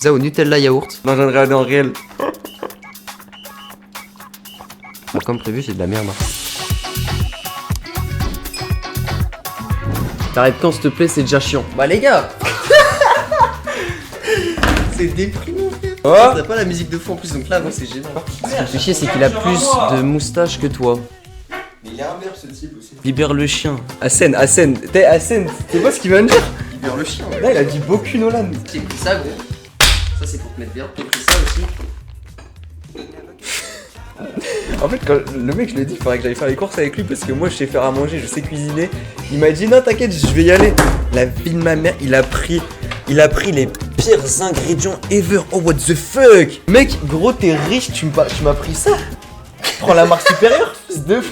Pizza au Nutella yaourt. Non, j'en ai regardé en réel. Bah, comme prévu, c'est de la merde. T'arrêtes quand s'il te plaît, c'est déjà chiant. Bah les gars. C'est déprimant. Oh. T'as pas la musique de fond en plus, donc là, bon, c'est gênant. Ce qui me fait chier, c'est qu'il a plus de moustache que toi. Mais il a un verbe ce type aussi. Libère le chien. Hassen, t'es Hassen, c'est pas ce qu'il vient de dire. Libère le chien. Là, il a dit beaucoup Nolan. J'ai pris ça, gros. Ça, c'est pour te mettre bien. J'ai pris ça aussi. En fait, quand le mec, je lui ai dit, il faudrait que j'aille faire les courses avec lui parce que moi, je sais faire à manger, je sais cuisiner. Il m'a dit, non, t'inquiète, je vais y aller. La vie de ma mère, il a pris les pires ingrédients ever. Oh, what the fuck. Mec, gros, t'es riche, tu m'as pris ça. Prends la marque supérieure, fils de.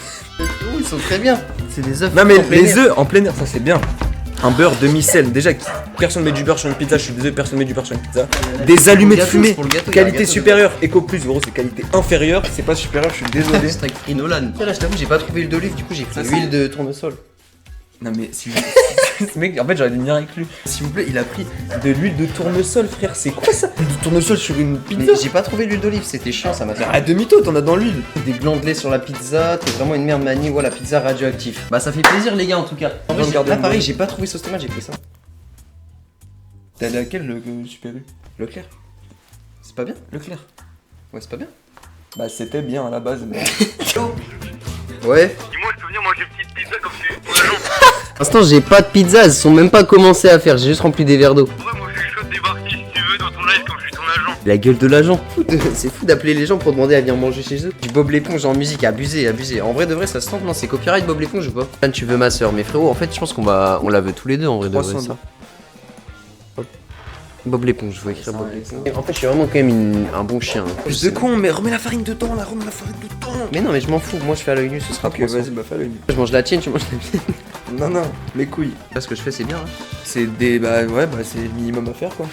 Ils sont très bien. C'est des œufs. Non, mais les œufs en plein air, ça c'est bien. Un beurre demi-sel. Déjà, personne met du beurre sur une pizza. Je suis désolé, personne met du beurre sur une pizza. Des allumettes fumées. Qualité supérieure. Eco plus, gros, c'est qualité inférieure. C'est pas supérieur, je suis désolé. C'est avec Free Nolan. Là, je t'avoue, j'ai pas trouvé l'huile d'olive, du coup, j'ai pris l'huile de tournesol. Non, mais si. Ce mec, en fait, j'aurais dû venir avec lui. S'il vous plaît, il a pris de l'huile de tournesol, frère. C'est quoi ça? L'huile de tournesol sur une Mais pizza? j'ai pas trouvé l'huile d'olive, c'était chiant, ça m'a fait. À demi-taux, t'en as dans l'huile. Des glands de lait sur la pizza, t'es vraiment une merde manie, voilà, pizza radioactive. Bah, ça fait plaisir, les gars, en tout cas. En vrai, là, pareil, j'ai pas trouvé sauce tomate, j'ai pris ça. T'as allé à quel le Super U? Leclerc. C'est pas bien? Leclerc. Ouais, c'est pas bien. Bah, c'était bien à la base, mais. Ouais. Dis-moi, je peux venir manger une petite pizza comme tu es pour l'agent. Pour l'instant, j'ai pas de pizza, elles sont même pas commencées à faire, j'ai juste rempli des verres d'eau. Ouais, moi je suis chaud de débarquer si tu veux dans ton live quand je suis ton agent. La gueule de l'agent. C'est fou d'appeler les gens pour demander à venir manger chez eux. Du Bob l'éponge en musique, abusé. En vrai de vrai, ça se tente, non? C'est copyright Bob l'éponge ou pas? Fan, tu veux ma soeur, mais frérot, en fait, je pense qu'on la veut tous les deux en vrai de vrai, 300. ça. Bob l'éponge, je veux écrire Bob l'éponge. En fait, je suis vraiment quand même un bon chien. Plus de con, mais remets la farine dedans, là, remets la farine dedans. Mais non, mais je m'en fous, moi je fais à l'œil nu, ce sera Ok, 300. vas-y, bah fais-le. Je mange la tienne, tu manges la mienne. Non, non, les couilles. Là, ce que je fais, c'est bien. Hein. C'est des. Bah ouais, bah c'est le minimum à faire quoi.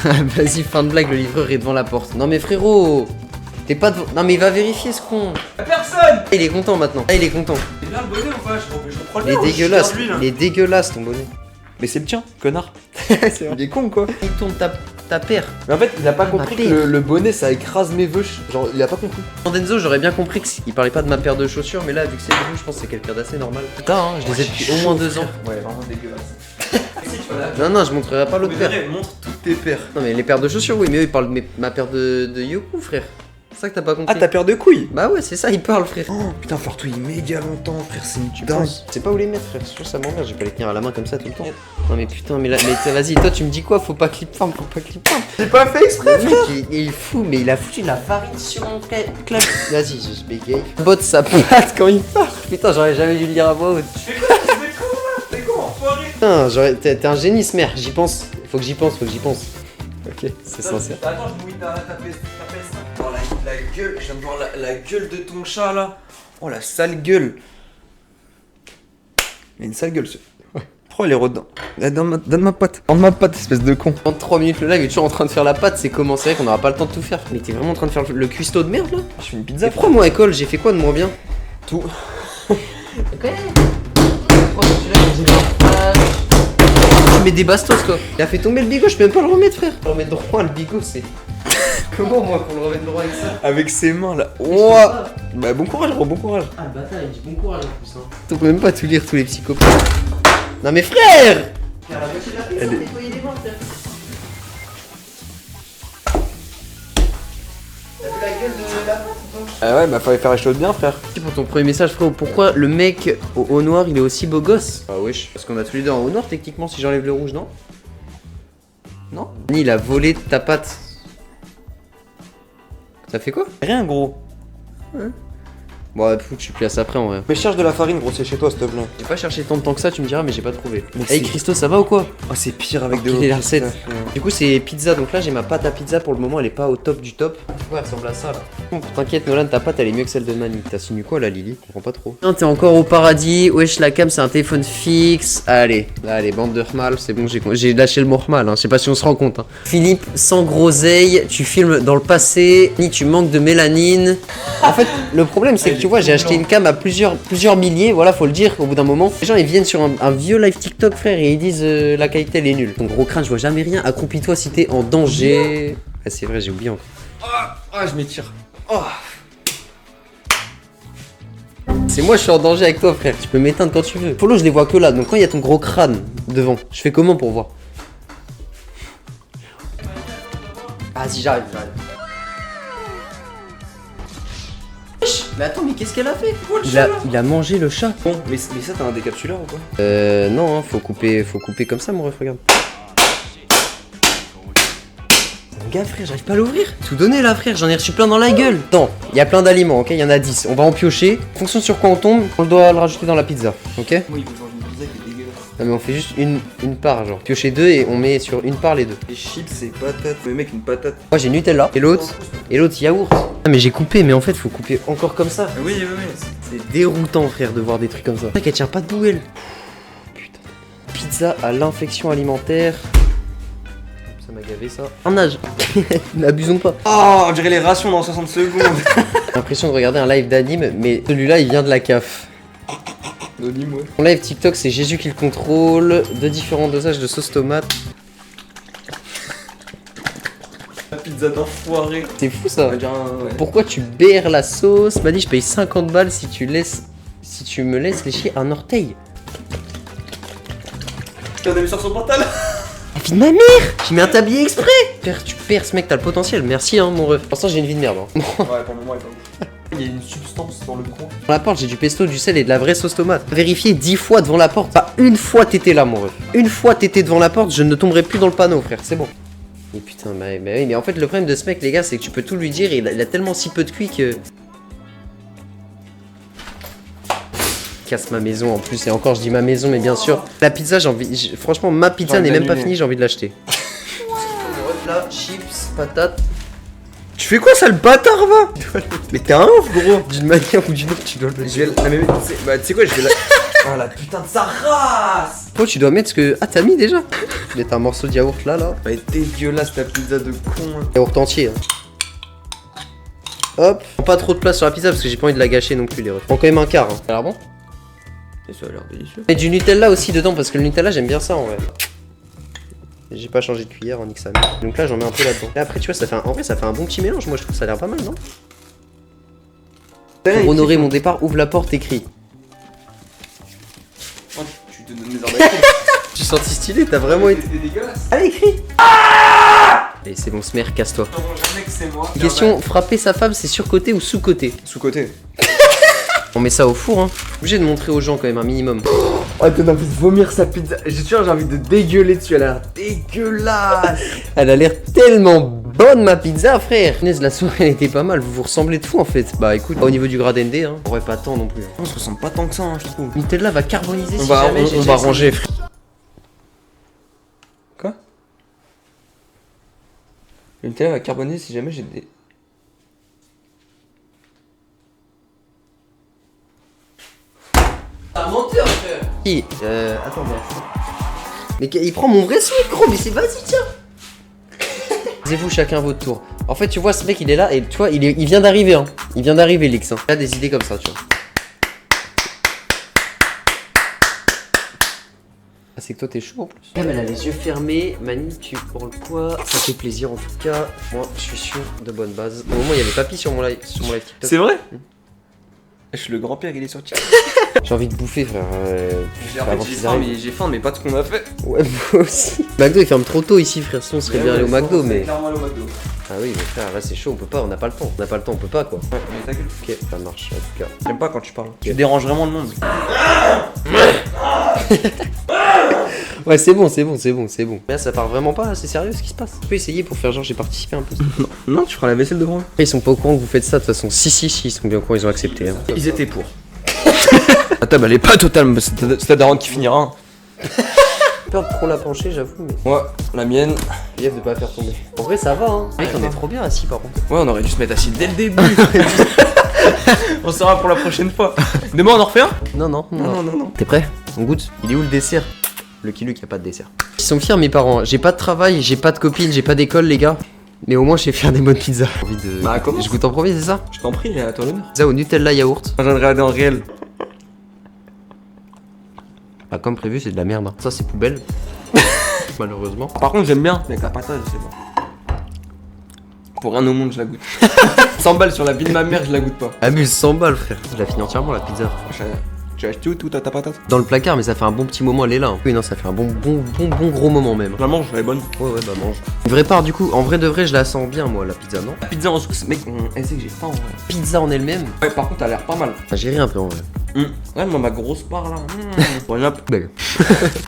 Vas-y, fin de blague, le livreur est devant la porte. Non, mais frérot, t'es pas devant. Non, mais il va vérifier ce con. Personne. Il est content maintenant. Ah, il est content. C'est bien le bonnet ou pas? Je reprends le Il est dégueulasse. Il est dégueulasse ton bonnet. Mais c'est le tien, connard. Il est con quoi. Il tourne ta paire. Mais en fait, il a pas compris paire. que le bonnet ça écrase mes veuches. Genre, il a pas compris. En Denzo, j'aurais bien compris qu'il parlait pas de ma paire de chaussures, mais là, vu que c'est vous, je pense que c'est quelqu'un d'assez normal. Putain, hein, je les ai depuis au moins 2 ans. Ouais, vraiment dégueulasse. Non, non, je montrerai pas l'autre paire. Montre toutes tes paires. Non, mais les paires de chaussures, oui, mais eux, ils parlent de ma paire de Yoku, frère. C'est ça que t'as pas compris. Ah, ta paire de couilles. Bah ouais, c'est ça, il parle, frère. Oh putain, faut retouiller méga longtemps, frère, c'est une Tu dingue. penses? C'est pas où les mettre, frère. Je trouve ça m'emmerde, j'ai pas les tenir à la main comme ça tout le temps. Non, mais putain, mais là, mais vas-y, toi, tu me dis quoi? Faut pas clip farm, faut pas clip farm. J'ai pas fait exprès. Le mec, il est fou, mais il a foutu de la farine sur mon clap. Vas-y, je bégaye. Botte sa patte quand il part. Putain, j'aurais jamais dû le dire à voix haute. T'es con, enfoiré. Putain, t'es un génie, ce mère. J'y pense. Faut que j'y pense. Ok, c'est sincère. Attends, je mouille ta PS. Oh la gueule, je viens de voir la gueule de ton chat là. Oh la sale gueule. Il a une sale gueule ce. Pourquoi elle est redans? Donne ma patte. Donne ma patte, espèce de con. En 3 minutes, le live est toujours en train de faire la pâte. C'est comment? C'est vrai qu'on aura pas le temps de tout faire. Mais t'es vraiment en train de faire le cuistot de merde là? Je fais une pizza. Et pourquoi moi, à école, j'ai fait quoi de moins bien? Tout. Tu mets des bastos quoi. Il a fait tomber le bigot, je peux même pas le remettre, frère. Le remettre droit, le bigot, c'est. Comment moi pour le remettre droit avec ça? Avec ses mains là. Ouah. Bah bon courage gros, bon courage. Ah le bâtard, il dit bon courage en plus. Hein. On peut même pas tout lire tous les psychopathes. Non mais frère! Elle est- Nettoyer les mains, frère. T'as vu la gueule de la pâte ou pas? Ah ouais, bah fallait faire les choses bien frère. Pour ton premier message, frérot, pourquoi le mec au haut noir il est aussi beau gosse? Ah wesh. Parce qu'on a tous les deux en haut noir techniquement si j'enlève le rouge, non? Non? Il a volé ta patte. Ça fait quoi? Rien gros. Bon, fou, tu places après en vrai. Mais cherche de la farine gros, c'est chez toi s'il te plaît. J'ai pas cherché tant de temps que ça, tu me diras, mais j'ai pas trouvé. Mais Hey c'est- Christo, ça va ou quoi? Oh c'est pire avec de Il l'eau. est la recette. Du coup, c'est pizza, donc là j'ai ma pâte à pizza pour le moment, elle est pas au top du top. Ouais, elle ressemble à ça là. Bon, t'inquiète, Nolan, ta pâte elle est mieux que celle de Mani. T'as signé quoi là, Lily? Je comprends pas trop. T'es encore au paradis. Wesh, la cam, c'est un téléphone fixe. Allez, bande de mal, c'est bon, j'ai lâché le mot mal, hein. Je sais pas si on se rend compte. Hein. Philippe, sans groseille, tu filmes dans le passé, ni tu manques de mélanine. En fait, le problème c'est que tu vois, j'ai acheté une cam à plusieurs milliers, voilà, faut le dire, au bout d'un moment. Les gens, ils viennent sur un vieux live TikTok, frère, et ils disent la qualité, elle est nulle. Ton gros crâne, je vois jamais rien. Accroupis-toi si t'es en danger. Ah, c'est vrai, j'ai oublié encore. Ah, je m'étire. Oh. C'est moi, je suis en danger avec toi, frère. Tu peux m'éteindre quand tu veux. Follow, je les vois que là. Donc quand il y a ton gros crâne devant, je fais comment pour voir? Vas-y, j'arrive. Mais attends, mais qu'est-ce qu'elle a fait? Il a mangé le chat. Bon, mais ça, t'as un décapsuleur ou quoi? Non, hein, faut couper comme ça, mon ref, regarde. Gars, frère, j'arrive pas à l'ouvrir. Tout donné là, frère, j'en ai reçu plein dans la gueule. Attends, il y a plein d'aliments, ok? Il y en a 10. On va en piocher. En fonction sur quoi on tombe, on doit le rajouter dans la pizza, ok? Moi, il veut genre une pizza qui est dégueulasse. Non, mais on fait juste une part, genre. Piocher deux et on met sur une part les deux. Les chips et patates. Mais mec, une patate. Moi, j'ai Nutella. Et l'autre yaourt. Ah, mais j'ai coupé, mais en fait, faut couper encore comme ça. Oui. C'est déroutant, frère, de voir des trucs comme ça. C'est qu'elle tient pas debout, elle. Putain. Pizza à l'infection alimentaire. Ça m'a gavé, ça. Un âge. N'abusons pas. Oh, on dirait les rations dans 60 secondes. J'ai l'impression de regarder un live d'anime, mais celui-là, il vient de la CAF. Anonyme, ouais. Mon live TikTok, c'est Jésus qui le contrôle. 2 différents dosages de sauce tomate. La pizza d'enfoiré. C'est fou, ça. On va dire ouais. Pourquoi tu berres la sauce? M'a dit, je paye 50 balles si tu me laisses lécher un orteil. On a mis sur son pantalon. La vie de ma mère! J'ai mis un tablier exprès! Frère, tu perces, mec, t'as le potentiel. Merci, hein, mon ref. Pour l'instant, j'ai une vie de merde. Hein. Ouais, pour le moment, il est pas ouf. Il y a une substance dans le coin. Dans la porte, j'ai du pesto, du sel et de la vraie sauce tomate. Vérifiez 10 fois devant la porte. Pas une fois t'étais là, mon ref. Une fois t'étais devant la porte, je ne tomberai plus dans le panneau, frère. C'est bon. Mais putain, bah oui, mais en fait, le problème de ce mec, les gars, c'est que tu peux tout lui dire et il a tellement si peu de cuit que. Casse ma maison en plus, et encore je dis ma maison, mais bien sûr. La pizza, franchement, ma pizza n'est même pas finie, j'ai envie de l'acheter. Là, chips, patates. Tu fais quoi, sale bâtard, va? Mais t'es un ouf, gros. D'une manière ou d'une autre, tu dois le Je vais la mais bah, tu sais quoi, je vais la. Oh la putain de sa race! Oh, tu dois mettre ce que. Ah, t'as mis déjà? Mettre un morceau de yaourt là. Elle est dégueulasse ta pizza de con. Yaourt entier. Hein. Hop. Pas trop de place sur la pizza parce que j'ai pas envie de la gâcher non plus, les refs. Prends quand même un quart. Hein. Ça a l'air bon? Et ça a l'air délicieux. Et du Nutella aussi dedans parce que le Nutella, j'aime bien ça en vrai. J'ai pas changé de cuillère, on nique sa mère. Donc là, j'en mets un peu là-dedans. Et après, tu vois, en vrai, ça fait un bon petit mélange. Moi, je trouve que ça a l'air pas mal, non? Pour honorer mon départ, ouvre la porte et crie. Oh, tu te donnes mes ordres. Tu senti stylé, t'as vraiment été. C'était dégueulasse. Allez, crie! Allez, c'est bon, Smer, casse-toi. Non, jamais que c'est moi. Question, frapper sa femme, c'est surcoté ou sous-coté? Sous-côté. On met ça au four, hein. Obligé de montrer aux gens quand même un minimum. Oh, t'as envie de vomir sa pizza. J'ai sûr, j'ai envie de dégueuler dessus. Elle a l'air dégueulasse. Elle a l'air tellement bonne, ma pizza, frère. Punaise, la soirée, elle était pas mal. Vous vous ressemblez de fou, en fait. Bah, écoute, au niveau du gras d'ND, hein. On aurait pas tant non plus. On se ressemble pas tant que ça, hein, je trouve. Nutella va carboniser On si va, jamais on va ranger, frère. Quoi? Le Nutella va carboniser si jamais j'ai des. Un menteur, frère. Si, attends, mais il prend mon vrai sweat, gros, mais c'est vas-y, tiens. Posez-vous chacun votre tour. En fait, tu vois, ce mec, il est là et tu vois, il vient d'arriver, hein. Il vient d'arriver, Lix. Hein. Il a des idées comme ça, tu vois. Ah, c'est que toi, t'es chaud en plus. Elle a les yeux fermés. Mani, tu prends quoi? Ça fait plaisir en tout cas. Moi, je suis sûr de bonne base. Au moment, il y avait Papy sur mon live TikTok. C'est vrai? Je suis le grand-père, il est sorti. J'ai envie de bouffer, frère. J'ai faim, mais pas de ce qu'on a fait. Ouais, moi aussi. McDo, il ferme trop tôt ici, frère. Sinon, on serait bien allé au McDo, mais. Clairement aller au McDo. Ah oui, mais frère, là, c'est chaud, on peut pas, on n'a pas le temps. On n'a pas le temps, on peut pas, quoi. Ouais, mais ta gueule. Ok, ça marche, en tout cas. J'aime pas quand tu parles. Tu déranges vraiment le monde. Ouais, c'est bon. Là, ça part vraiment pas, là, c'est sérieux ce qui se passe. Tu peux essayer pour faire genre, j'ai participé un peu. Non, tu feras la vaisselle devant eux. Ils sont pas au courant que vous faites ça, de toute façon. Si, ils sont bien au courant, ils ont accepté. Hein. Ils étaient pour. La table elle est pas totale, mais c'est ta daronne qui finira. Hein. J'ai peur de trop la pencher, j'avoue, mais. Ouais, la mienne. Gaffe de pas faire tomber. En vrai, ça va, hein. Mec, on est trop bien assis par contre. Ouais, on aurait dû se mettre assis dès le début. On saura pour la prochaine fois. Demain, on en refait un? Non. Non. T'es prêt? On goûte. Il est où le dessert? Le Kiluk, y a pas de dessert. Ils sont fiers, mes parents. J'ai pas de travail, j'ai pas de copine, j'ai pas d'école, les gars. Mais au moins, je sais faire des bonnes pizzas. J'ai envie de... Bah, commence. Je goûte en premier, c'est ça? Je t'en prie, à toi l'honneur. Pizza au Nutella yaourt. Je viens de regarder en réel. Bah, comme prévu, c'est de la merde. Hein. Ça, c'est poubelle. Malheureusement. Par contre, j'aime bien avec la patate, je sais pas. Pour rien au monde, je la goûte. 100 balles sur la vie de ma mère, je la goûte pas. Abuse 100 balles, frère. Je la finis entièrement, la pizza. Tu as acheté où tout ta patate? Dans le placard, mais ça fait un bon petit moment, elle est là. Hein. Oui, non, ça fait un bon gros moment même. Je la mange, elle est bonne. Ouais, bah mange. Une vraie part, du coup, en vrai de vrai, je la sens bien, moi, la pizza, non? La pizza en sauce, mec, elle sait que j'ai faim en vrai. Pizza en elle-même? Ouais, par contre, elle a l'air pas mal. Enfin, j'ai ri un peu en vrai. Ouais, moi, ma grosse part là. Voilà. Belle.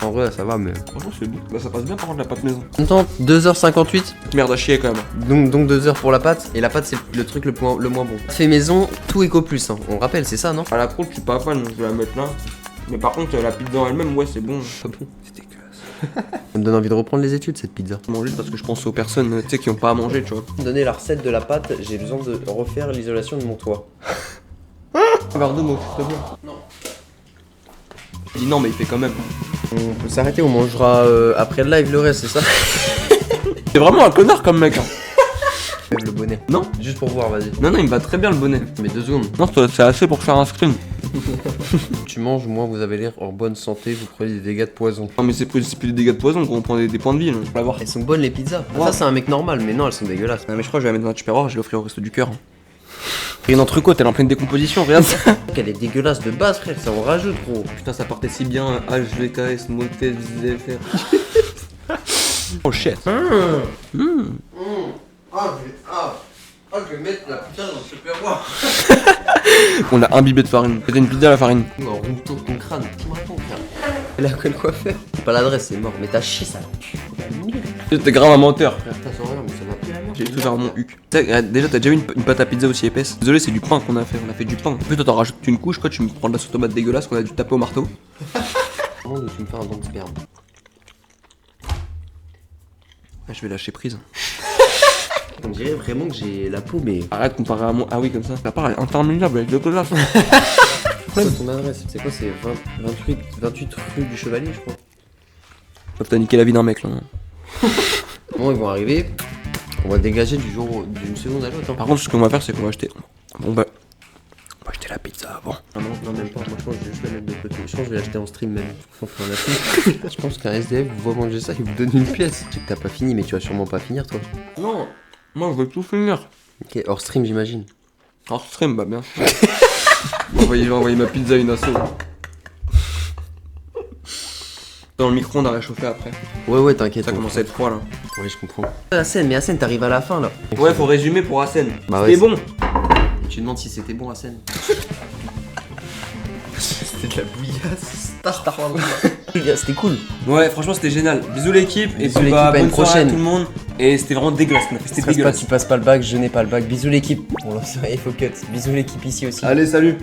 En vrai, ça va, mais. Franchement, c'est bon. Bah, ça passe bien par contre la pâte maison. En même temps, 2h58. Merde à chier quand même. Donc 2 heures pour la pâte. Et la pâte, c'est le truc le moins bon. Fait maison, tout éco plus. Hein. On rappelle, c'est ça, non? À la croûte, je suis pas fan, donc je vais la mettre là. Mais par contre, la pizza en elle-même, ouais, c'est bon. Pas bon. C'est dégueulasse. Ça me donne envie de reprendre les études, cette pizza. Manger parce que je pense aux personnes, tu sais, qui ont pas à manger, tu vois. Donner la recette de la pâte, j'ai besoin de refaire l'isolation de mon toit. Un verre d'eau, moi, c'est bien. Non. Il dit non, mais il fait quand même. On peut s'arrêter, on mangera après le live le reste, c'est ça? C'est vraiment un connard comme mec. Hein. Lève le bonnet. Non. Juste pour voir, vas-y. Non, il me va très bien le bonnet. Mais 2 secondes. Non, c'est assez pour faire un screen. Tu manges, moins vous avez l'air en bonne santé, vous prenez des dégâts de poison. Non, mais c'est plus des dégâts de poison qu'on prend des points de vie. Là. On va voir. Elles sont bonnes les pizzas. Ouais. Ça, c'est un mec normal, mais non, elles sont dégueulasses. Non, mais je crois que je vais la mettre dans un tupperware, je vais l'offrir au resto du cœur. Et une entrecôte, elle est en pleine décomposition, regarde ça. Elle est dégueulasse de base, frère, ça en rajoute, gros. Putain, ça partait si bien. HVKS, Montez, VZFR. Oh shit. Je vais mettre la pizza dans le tupperware. On l'a imbibé de farine. C'était une pizza à la farine. En routant ton crâne, tu me réponds, frère. Elle a quoi faire? Pas l'adresse, c'est mort, mais t'as chié ça. T'es grave un menteur. Frère, t'as sans rien, mais ça va plus la merde. J'ai tout vers mon huc. Déjà, t'as déjà vu une pâte à pizza aussi épaisse? Désolé, c'est du pain qu'on a fait. On a fait du pain. En plus, toi, t'en rajoutes une couche, quoi. Tu me prends de la sauce tomate dégueulasse qu'on a dû taper au marteau. Comment tu me fais un don de sperme? Ah, je vais lâcher prise. On dirait vraiment que j'ai la peau, mais. Arrête comparé à moi. Ah oui, comme ça. La part est interminable avec le colasse. C'est quoi ton adresse? C'est quoi? C'est 28 rue du Chevalier, je crois. T'as niqué la vie d'un mec là. Bon, ils vont arriver. On va dégager d'une seconde à l'autre. Hein. Par contre, ce qu'on va faire, c'est qu'on va acheter. Bon, bah. On va acheter la pizza avant. Non, même pas. Moi, je pense que je vais juste la mettre de côté. Je pense que je vais l'acheter en stream même. Je pense qu'un SDF vous voit manger ça, il vous donne une pièce. Tu sais que t'as pas fini, mais tu vas sûrement pas finir, toi. Non, moi je veux tout finir. Ok, hors stream, j'imagine. Hors stream, bah bien. Je vais envoyer ma pizza à une asso. Dans le micro, on a réchauffé après. Ouais, t'inquiète. Ça commence à être froid là. Ouais, je comprends. Hassen, t'arrives à la fin là. Ouais, faut résumer pour Hassen. Bah ouais, c'était bon. Et tu demandes si c'était bon, Hassen. C'était de la bouillasse. C'était cool. Ouais, franchement, c'était génial. Bisous l'équipe. Et Bisous puis l'équipe, à une bonne soirée prochaine. à tout le monde. Et c'était vraiment dégueulasse. C'était dégueulasse. Tu passes pas le bac, je n'ai pas le bac. Bisous l'équipe. On lance un F au cut. Bisous l'équipe ici aussi. Allez, salut.